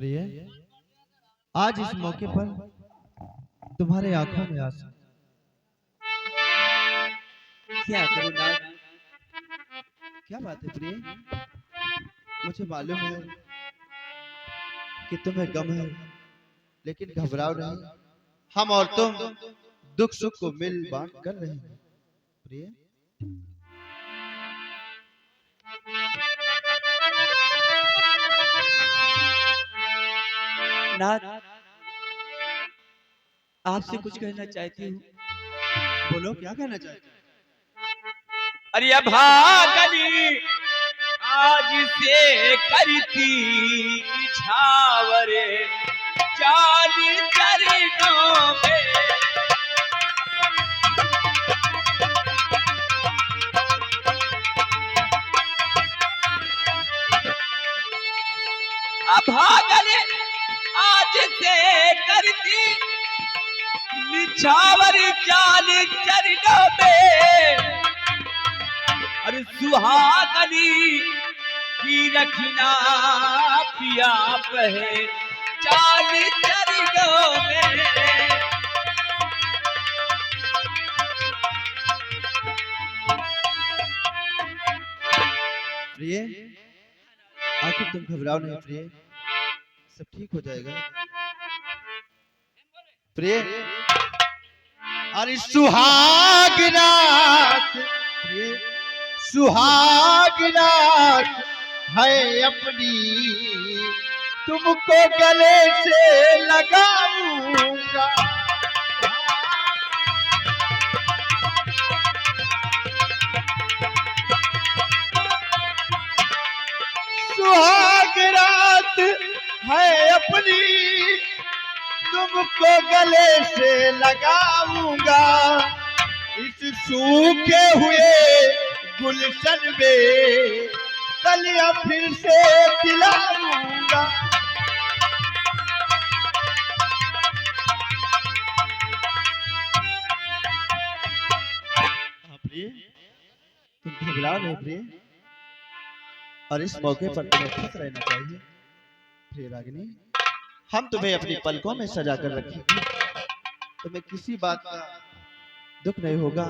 प्रिय, आज इस मौके पर तुम्हारे आंखों में आंसू। क्या करूं नाथ? क्या बात है प्रिय? मुझे मालूम है कि तुम्हें गम है, लेकिन घबराओ नहीं। हम और तुम दुख सुख को मिल बांट कर रहे हैं प्रिय। नाथ, आपसे कुछ कहना चाहती हूँ। बोलो, क्या कहना चाहते हो? अरे भागली आज से करती छावरे चाली चरणों में। भागले आज से करती निछावर चाल चरणों में। अरे सुहागनी की रखना पिया बहे चाल चरणों में। प्रिय, आखिर तुम घबराओ नहीं प्रिय, सब ठीक हो जाएगा प्रिय। अरे सुहाग रात प्रिय, सुहाग रात है अपनी, तुमको गले से लगाऊंगा। सुहाग रात है अपनी, तुमको गले से लगाऊंगा। इस सूखे हुए गुलशन में कलियां फिर से खिलाऊंगा। प्रिय, तुम घबराओ नहीं प्रिय, और इस मौके पर तुम्हें खुश रहना चाहिए प्रिय रागिनी। हम तुम्हें अपनी पलकों में सजा कर रखेंगे, तुम्हें किसी बात का दुख नहीं होगा,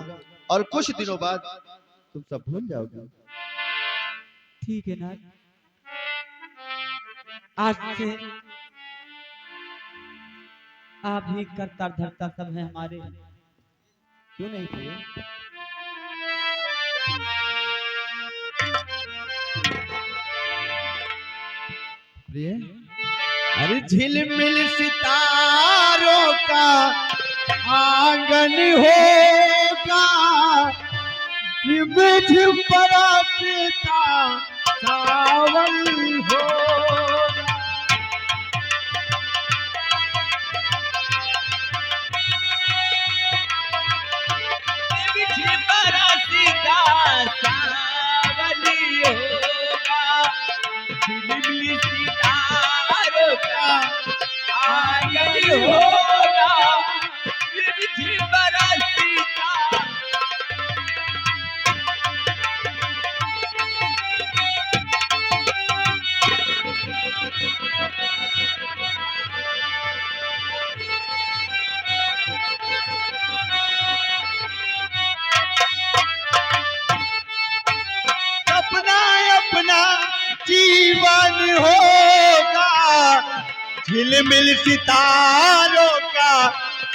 और कुछ दिनों बाद तुम सब भूल जाओगे। ठीक है नाथ, आज से आप ही करता धरता सब है हमारे। क्यों नहीं प्रिय? प्रिय, अरे झिलमिल सितारों का आंगन होगा, झिम बरसता सावन होगा। जीवन होगा, झिलमिल सितारों का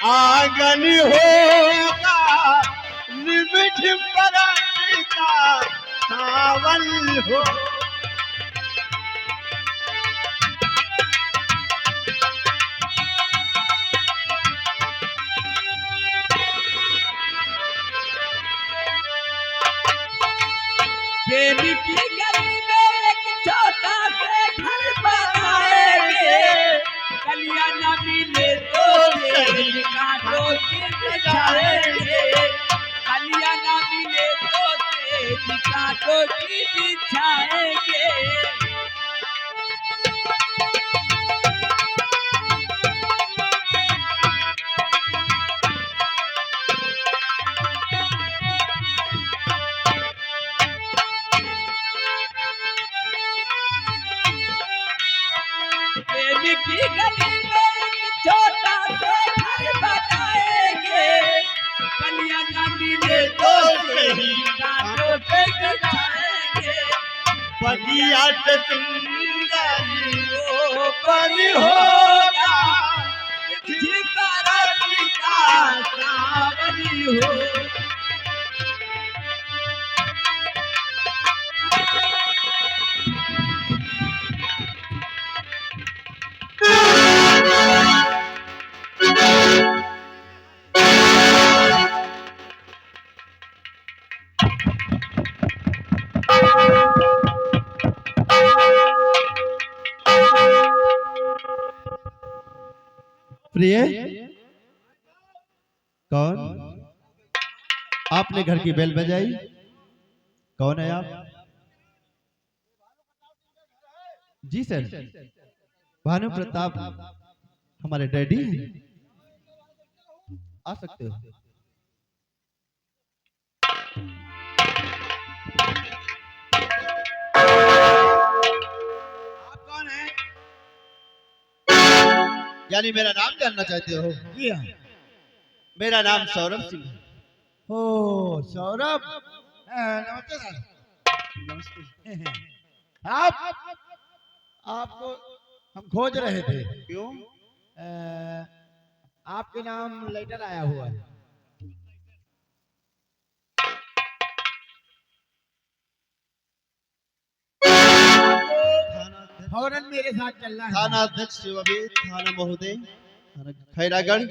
आंगन होगा, रिमझिम बरसता सावन हो। प्रेम की गली में एक छोटा सा घर बनाएंगे, कलियां न मिले तो सेज कांटों के बिछाएंगे। कलियां न मिले तो सेज कांटों की बिछाएंगे। प्रेमी कलिया न मिले तो सही कांटों पे जाएंगे बगिया से सुंदरी वो पर होगा जिकारा जिका सावरी हो प्रिय कौन? आपने घर की बेल बजाई? कौन है आप? जी सर, भानु प्रताप हमारे डैडी हैं। आ सकते हो। आप कौन हैं? यानी मेरा नाम जानना चाहते हो? जी हाँ। मेरा नाम सौरभ सिंह है। ओ सौरभ, नमस्ते सर। नमस्ते। आपको हम खोज रहे थे। क्यों? आपके नाम लेटर आया हुआ है। फौरन मेरे साथ चलना है। थाना अध्यक्ष थाना महोदय खैरागढ़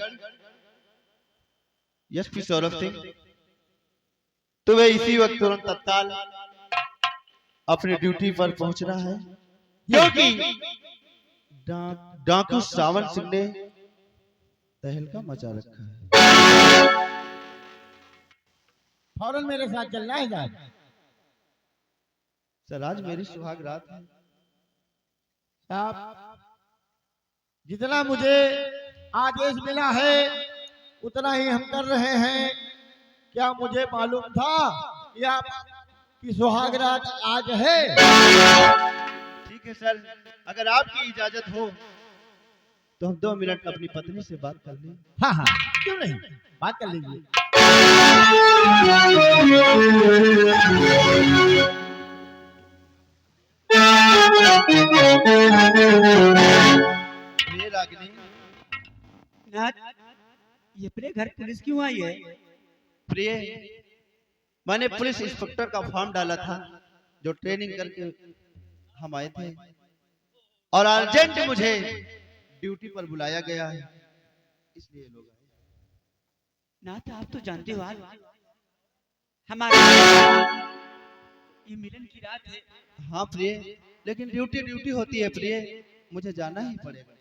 एसपी सौरभ सिंह, तुम्हें इसी वक्त तुरंत तत्काल अपनी ड्यूटी पर पहुंचना है, क्योंकि डाकू सावन सिंह ने तहलका मचा रखा है। फौरन मेरे साथ चलना है सर। सर आज मेरी सुहाग रात है। साहब, जितना मुझे आदेश मिला है उतना ही हम कर रहे हैं। क्या मुझे मालूम था कि आपकी सुहाग रात आज है? ठीक है सर, अगर आपकी इजाजत हो तो हम 2 मिनट अपनी पत्नी से बात कर लें। हाँ हाँ, क्यों नहीं, बात कर लीजिए। ये रागिनी, ये अपने घर पुलिस क्यों आई है? प्रिय, मैंने पुलिस इंस्पेक्टर का फॉर्म डाला था, जो ट्रेनिंग करके हम आए थे, और अर्जेंट मुझे ड्यूटी पर बुलाया गया है, इसलिए लोग आए। नाथ, आप तो जानते हो आज हमारे ये मिलन की रात है। हाँ प्रिय, लेकिन ड्यूटी ड्यूटी होती है प्रिय, मुझे जाना ही पड़ेगा।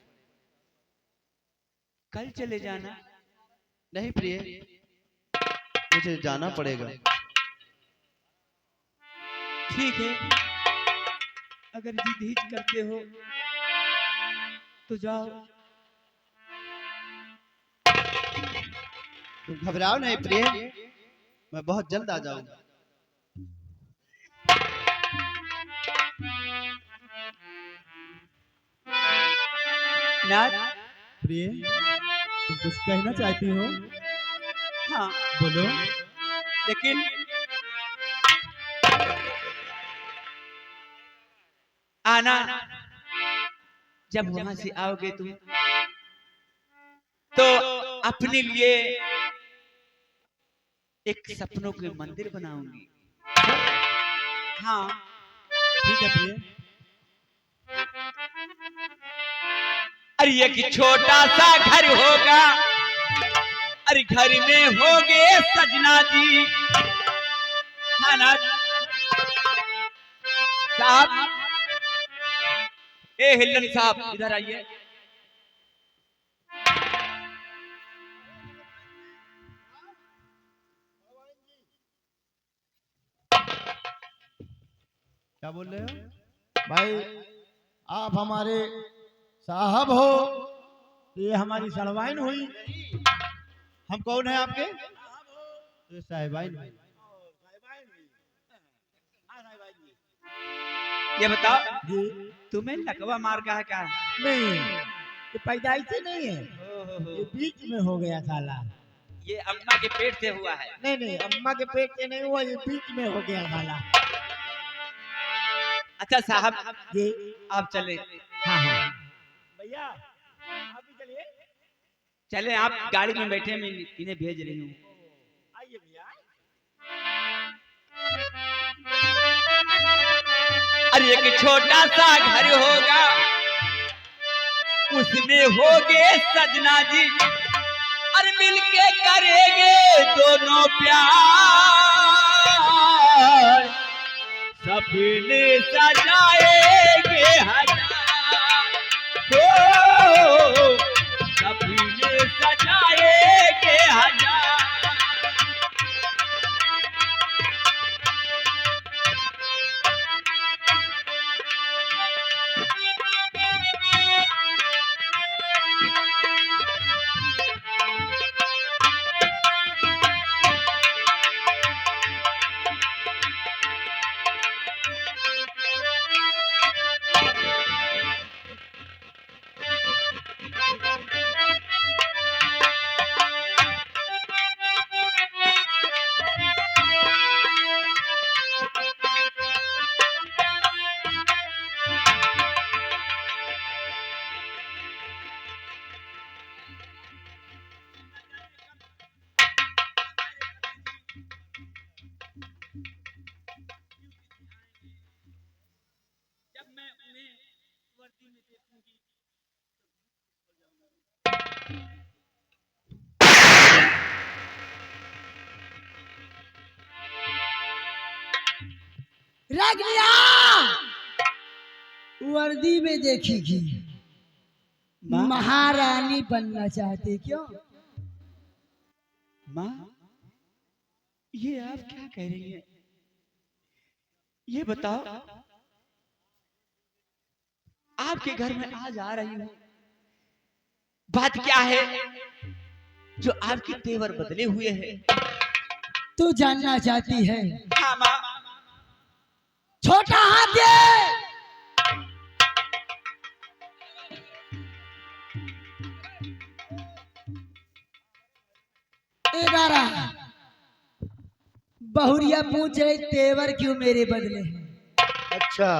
कल चले जाना। नहीं प्रिय, मुझे जाना पड़ेगा। ठीक है, अगर जिद हिच करते हो तो जाओ। तुम घबराओ नहीं प्रिय, मैं बहुत जल्द आ जाऊंगा। नाथ, प्रिय, तुम कुछ कहना चाहती हो? हाँ बोलो। लेकिन आना, जब वहां से आओगे तुम तो अपने लिए एक सपनों के मंदिर बनाऊंगी। हाँ ठीक है प्रिय। अरे एक छोटा सा घर होगा, अरे घर में होगे सजना जी। हाँ ना साहब, ए हिलन साहब इधर आइए। क्या बोल रहे हो? भाई, आप हमारे साहब हो, ये हमारी सड़वाइन हुई। हम कौन है आपके? तो साहिबाइन है। ये बताओ, जी तुम्हें लकवा मार का है क्या? नहीं, ये पैदाइश से नहीं है, ये बीच में हो गया साला। ये अम्मा के पेट से हुआ है। नहीं नहीं, अम्मा के पेट से नहीं हुआ, ये बीच में हो गया वाला। अच्छा साहब, ये आप चले। हाँ हाँ भैया, आप भी चलिए। चले, आप गाड़ी में बैठे, मैं इन्हें भेज रही हूँ। आइए भैया। अरे एक छोटा सा घर होगा, उसमें होगे सजना जी, अरे मिलके करेंगे दोनों प्यार, सपने सजाएंगे हजार, हो सपने सजाएंगे हजार। जब मैं उन्हें वर्दी में देखूंगी, रख लिया, वर्दी में देखेगी। माँ? महारानी बनना चाहते क्यों? माँ, ये आप क्या कह रही हैं? ये बताओ, आपके घर में आज आ रही हूँ, बात क्या है जो आपके तेवर बदले हुए हैं? तू जानना चाहती है? हाँ माँ। छोटा हाथी, इधर बहुरिया पूछ रही तेवर क्यों मेरे बदले हैं? अच्छा,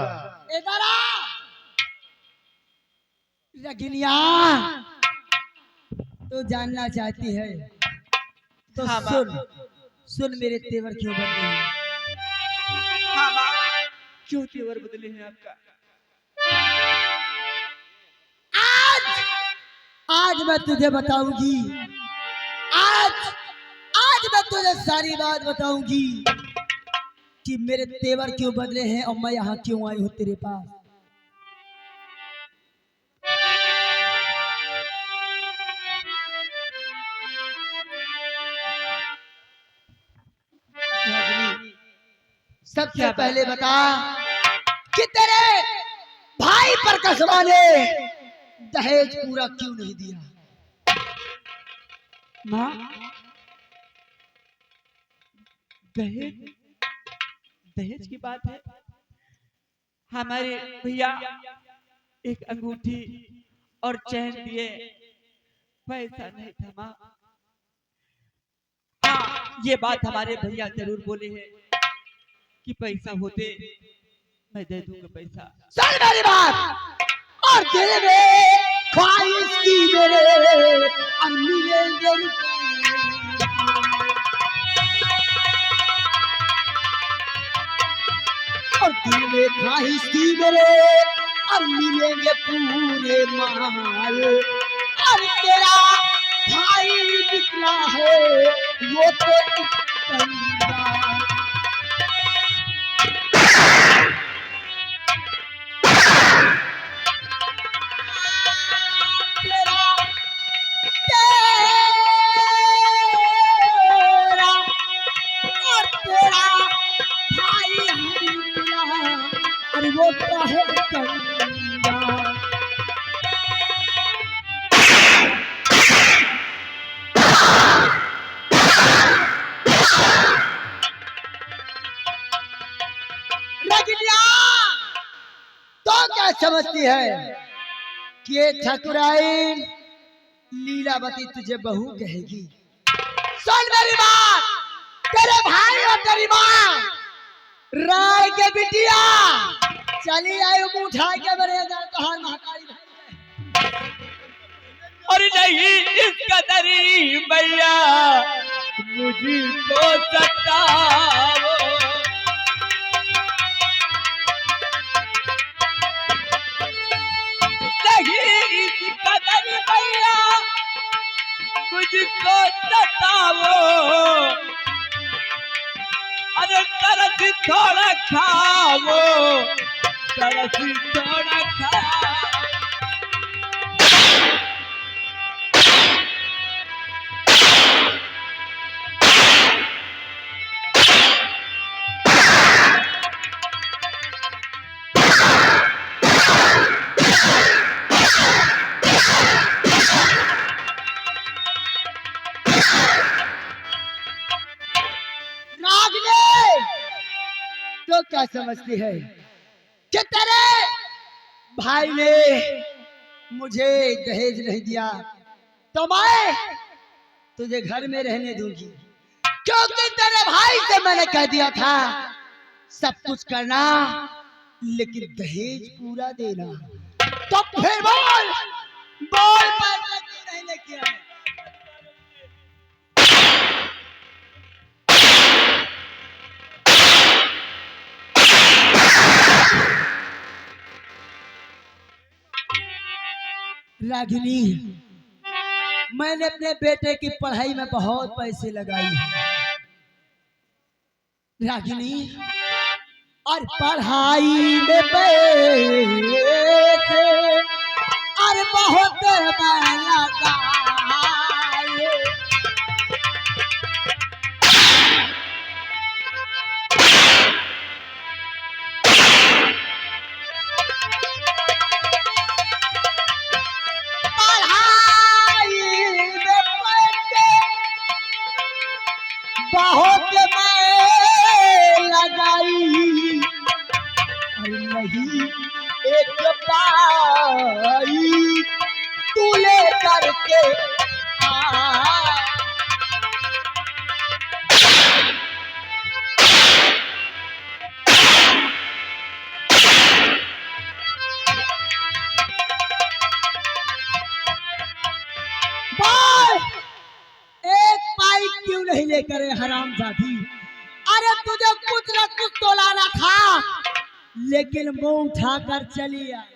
इधर रगिनिया, तो जानना चाहती है तो हाँ, सुन, सुन मेरे तेवर क्यों बदले हैं। हाँ माँ, क्यों तेवर बदले हैं आपका? आज मैं तुझे बताऊंगी, आज मैं तुझे सारी बात बताऊंगी कि मेरे तेवर क्यों बदले हैं और मैं यहाँ क्यों आई हूँ तेरे पास। सबसे पहले बता कि तेरे भाई पर कसबा ने दहेज पूरा क्यों नहीं दिया? माँ, दहेज दहेज की बात है। हमारे भैया एक अंगूठी और चैन दिए, पैसा नहीं था माँ। हाँ, ये बात हमारे भैया जरूर बोले हैं कि पैसा होते मैं दे दूंगा पैसा। सुन मेरी बात, और दिल में ख्वाहिश की मेरे और मिलेंगे और दिल में ख्वाहिश की मेरे और मिलेंगे पूरे माल। और तेरा भाई निकला है वो तो कंगाल। वो तो है कंगाल। रगिनिया, तो क्या समझती है कि ये ठाकुराइन लीलावती तुझे बहू कहेगी? सुन मेरी बात, तेरे भाई और तेरी माँ राय के बिटिया चली आई मुंह उठा के मेरे घर कहां महाकाली भाई। और नहीं इस कदरी मैया मुझको सताओ, नहीं इस कदरी मैया मुझको सताओ, अरे तरस थोड़ा खाओ, तरस थोड़ा खाओ। तो क्या समझती है कि तेरे भाई ने मुझे दहेज नहीं दिया तो मैं तुझे घर में रहने दूंगी, क्योंकि तेरे भाई से मैंने कह दिया था सब कुछ करना लेकिन दहेज पूरा देना। तो फिर बोल बोल पैसे क्यों नहीं लेके आए? रागिनी, मैंने अपने बेटे की पढ़ाई में बहुत पैसे लगाए हैं रागिनी, और पढ़ाई में पैसे और बहुत मैं लगाए। बहुत मैं लगाई और नहीं एक पाई तू ले करके आ। क्यों नहीं लेकर हरामजादी? अरे तुझे कुछ न कुछ तो लाना था, लेकिन मुंह उठाकर चली आई।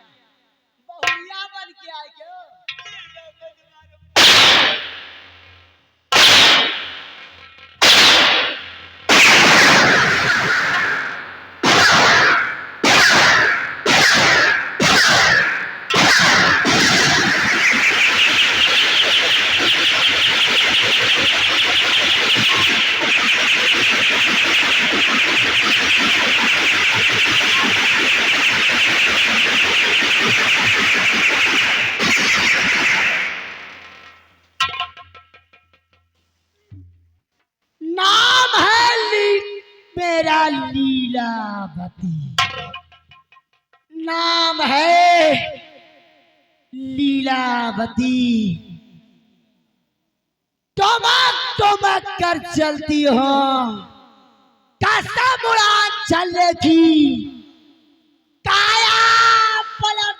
बहुरिया बन के आई क्यों? मेरा लीलावती नाम है, लीलावती। टमक कर चलती हो, कसम उड़ान चलने की, काया पलट।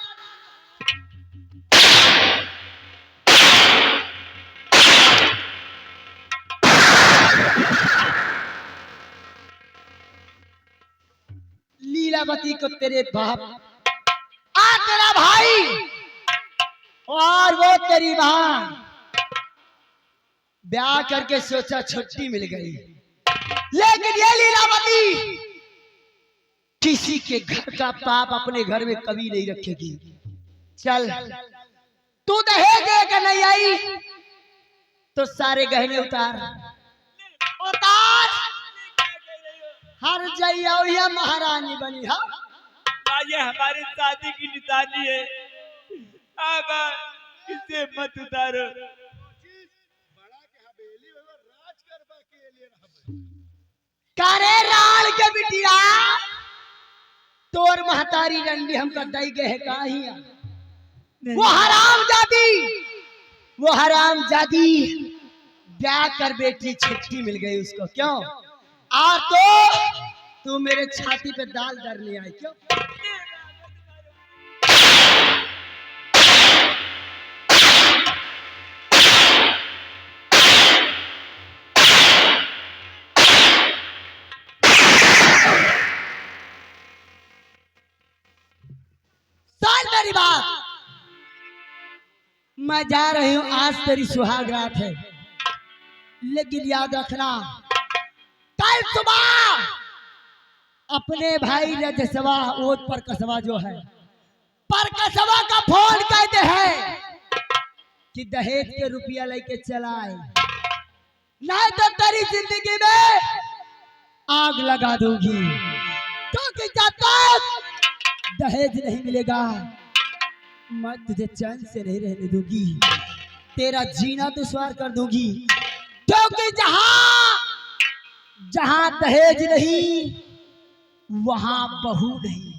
लीलावती को तेरे बाप तेरा भाई और वो तेरी मां ब्याह करके सोचा छुट्टी मिल गई, लेकिन ये लीलावती किसी के घर का पाप अपने घर में कभी नहीं रखेगी। चल तू दहेज देकर नहीं आई तो सारे गहने उतार हर जइया महारानी बनी। हाँ ये हमारी शादी की निशानी है, अब इसे मत उतारो। करे राल के बिटिया तोर महतारी डंडी हमका दई गए काहिया। वो हराम जादी ब्याह कर बेटी छुट्टी मिल गई उसको। क्यों? आ तो तू मेरे छाती पे दाल धरने आई क्यों? सुन मेरी बात, मैं जा रही हूं, आज तेरी सुहाग रात है, लेकिन याद रखना कल सुबह अपने भाई रजसवा ओट पर कसवा जो है पर कसवा का फोन कहते हैं कि दहेज के रुपया लेके चलाए, नहीं तो तेरी जिंदगी में आग लगा दूंगी। क्योंकि जब तक दहेज नहीं मिलेगा मैं तुझे चैन से नहीं रहने दूंगी, तेरा जीना दुश्वार कर दूंगी। क्योंकि जहां दहेज नहीं वहां बहू नहीं।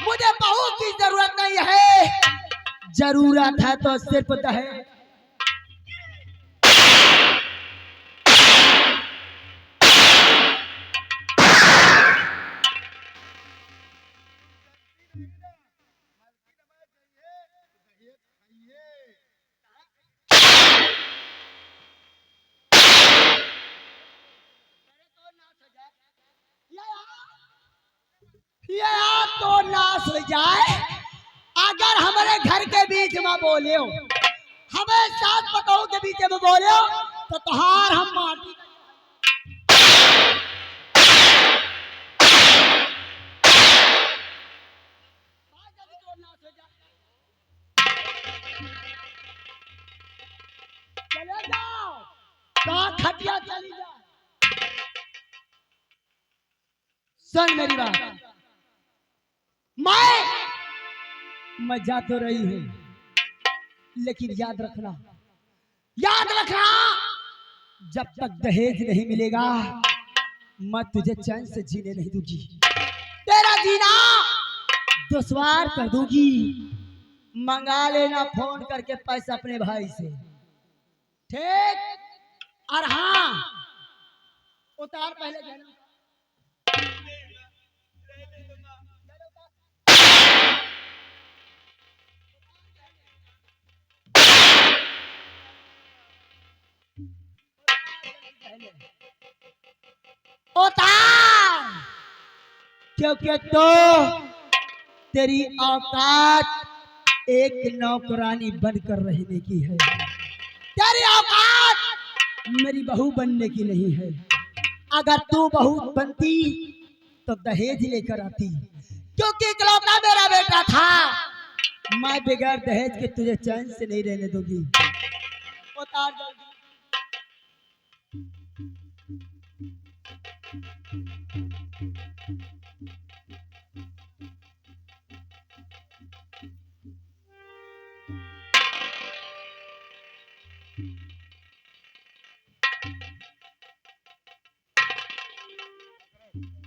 मुझे बहू की जरूरत नहीं है, जरूरत है तो सिर्फ दहेज। ये तो नाश हो जाए अगर हमारे घर के बीच में बोले हो, हमें साथ पकाओ के बीच में बोले हो तो तुहार हम माटी। चले जाओ तो खटिया चली जाओ। सुन मेरी बात, मैं जा तो रही हूं, लेकिन याद रखना जब तक दहेज नहीं मिलेगा मैं तुझे चैन से जीने नहीं दूंगी, तेरा जीना दुश्वार कर दूंगी। मंगा लेना फोन करके पैसा अपने भाई से, ठीक? और हाँ उतार पहले जाना। उतार, क्योंकि तो तेरी औकात एक नौकरानी बनकर रहने की है, तेरी औकात मेरी बहू बनने की नहीं है। अगर तू बहू बनती तो दहेज लेकर आती, क्योंकि इकलौता मेरा बेटा था। मैं बगैर दहेज के तुझे चैन से नहीं रहने दूंगी। उतार जल्दी।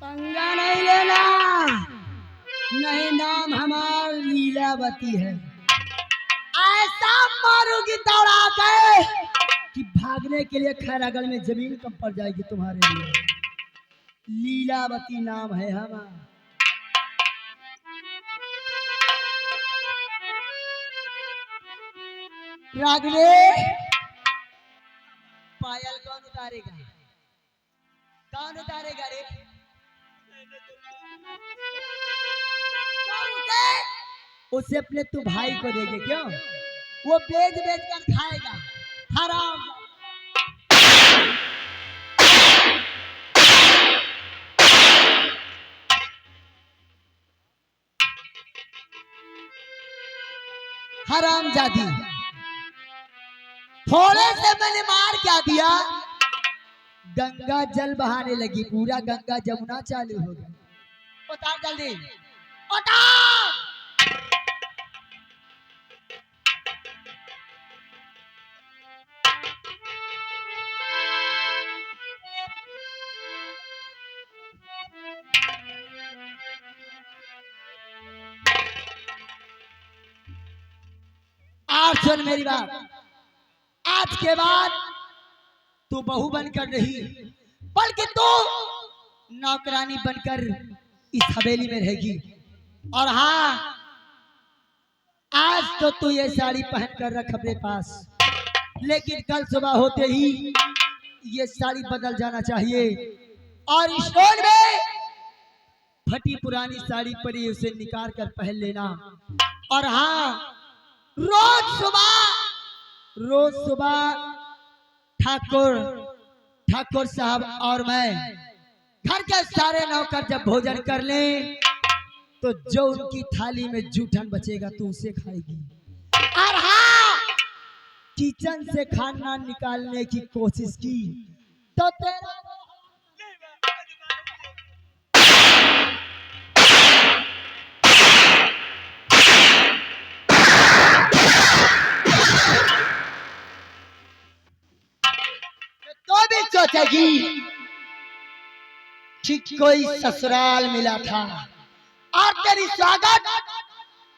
पंगा नहीं लेना, नहीं नाम हमार लीलावती है। ऐसा मारूंगी दौड़ा के कि भागने के लिए खैरागढ़ में जमीन कम पड़ जाएगी तुम्हारे लिए। लीलावती नाम है हमारा। रागले पायल कौन उतारेगा? कौन उतारेगा रे? उसे अपने तू भाई को देंगे क्यों? वो बेच बेच कर खाएगा, हराम। हराम जादी, थोड़े से मैंने मार क्या दिया, गंगा जल बहाने लगी, पूरा गंगा जमुना चालू हो गया। उतार जल्दी, उतार। आज सुन मेरी बात, आज के बाद तू बहू बनकर नहीं बल्कि तू नौकरानी बनकर इस हवेली में रहेगी। और हाँ, आज तो तू ये साड़ी पहन कर रख अपने पास, लेकिन कल सुबह होते ही ये साड़ी बदल जाना चाहिए और स्टोर में फटी पुरानी साड़ी पड़ी उसे निकाल कर पहन लेना। और हाँ, रोज सुबह ठाकुर साहब और मैं घर के सारे नौकर जब भोजन कर लें तो जो उनकी थाली में जूठन बचेगा तो उसे खाएगी। और हाँ, किचन से खाना निकालने की कोशिश की तो तेरा तो भी सोचेगी कि कोई ससुराल मिला था और तेरी स्वागत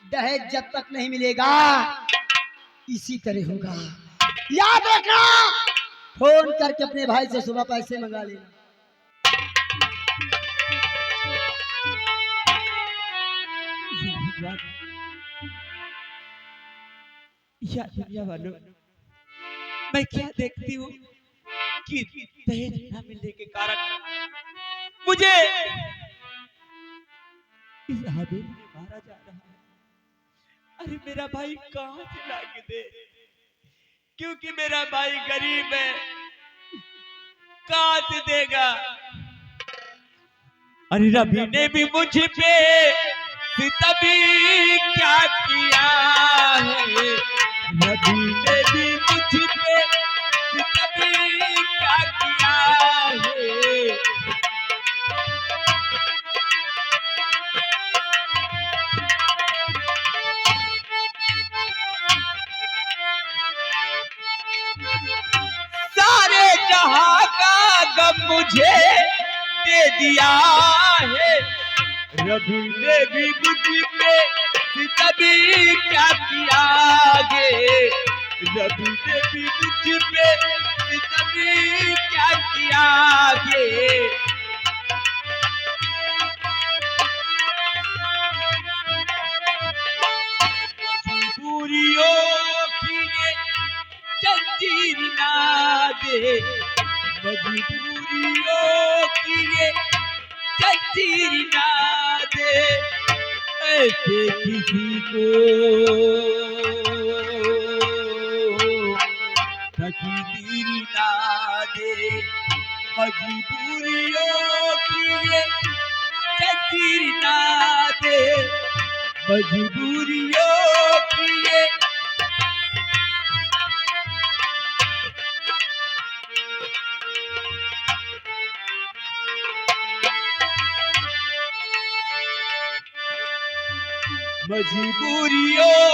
दहेज जब तक नहीं मिलेगा इसी तरह होगा। याद रखना, फोन करके अपने भाई से सुबह पैसे मंगा लेना। या दुनिया वालों, मैं क्या देखती हूँ कि दहेज न मिलने के कारण मुझे इस हवेली में मारा जा रहा है। अरे मेरा भाई कहाँ से लाके दे, क्योंकि मेरा भाई गरीब है, कहाँ से देगा। अरे रवि ने भी मुझ पे सितमी क्या किया है, रवि ने भी मुझ पे सितमी क्या किया है। सारे जहां का गम मुझे दे दिया है, रवि ने भी मुझ पे सितमी क्या किया है, रवि ने भी मुझ पे सितमी क्या किया है। मजबूरियों की ये जंजीर ना दे, मजबूरियों की ये जंजीर ना दे, ऐसे किसी को तकदीर ना दे, मजबूरियों की ये जंजीर ना दे, मजबूरियों की ये मजबूरियों